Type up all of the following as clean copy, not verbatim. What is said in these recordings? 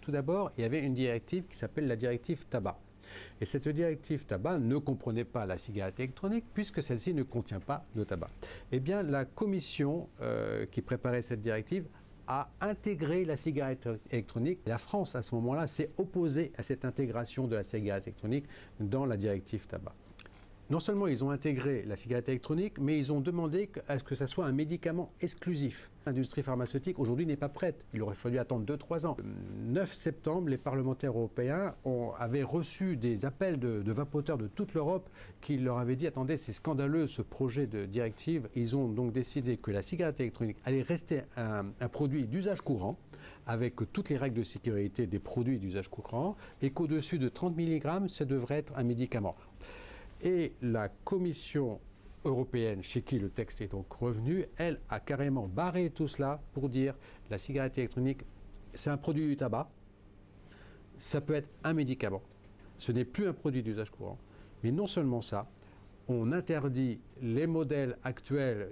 Tout d'abord, il y avait une directive qui s'appelle la directive tabac. Et cette directive tabac ne comprenait pas la cigarette électronique puisque celle-ci ne contient pas de tabac. Eh bien, la commission qui préparait cette directive a intégré la cigarette électronique. La France, à ce moment-là, s'est opposée à cette intégration de la cigarette électronique dans la directive tabac. Non seulement ils ont intégré la cigarette électronique, mais ils ont demandé à ce que ça soit un médicament exclusif. L'industrie pharmaceutique aujourd'hui n'est pas prête. Il aurait fallu attendre 2-3 ans. Le 9 septembre, les parlementaires européens avaient reçu des appels de vapoteurs de toute l'Europe qui leur avaient dit « Attendez, c'est scandaleux ce projet de directive ». Ils ont donc décidé que la cigarette électronique allait rester un produit d'usage courant avec toutes les règles de sécurité des produits d'usage courant et qu'au-dessus de 30 mg, ça devrait être un médicament. Et la Commission européenne, chez qui le texte est donc revenu, elle a carrément barré tout cela pour dire la cigarette électronique, c'est un produit du tabac, ça peut être un médicament, ce n'est plus un produit d'usage courant. Mais non seulement ça, on interdit les modèles actuels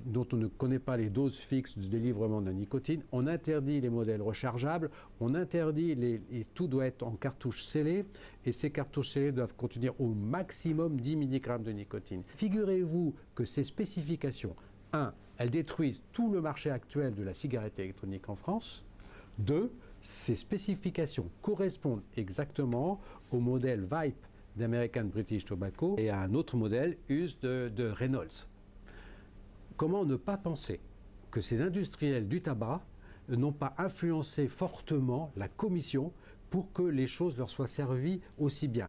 dont on ne connaît pas les doses fixes de délivrement de la nicotine, on interdit les modèles rechargeables, on interdit et tout doit être en cartouche scellée, et ces cartouches scellées doivent contenir au maximum 10 mg de nicotine. Figurez-vous que ces spécifications, 1, elles détruisent tout le marché actuel de la cigarette électronique en France, 2, ces spécifications correspondent exactement au modèle Vype d'American British Tobacco et à un autre modèle US de Reynolds. Comment ne pas penser que ces industriels du tabac n'ont pas influencé fortement la Commission pour que les choses leur soient servies aussi bien?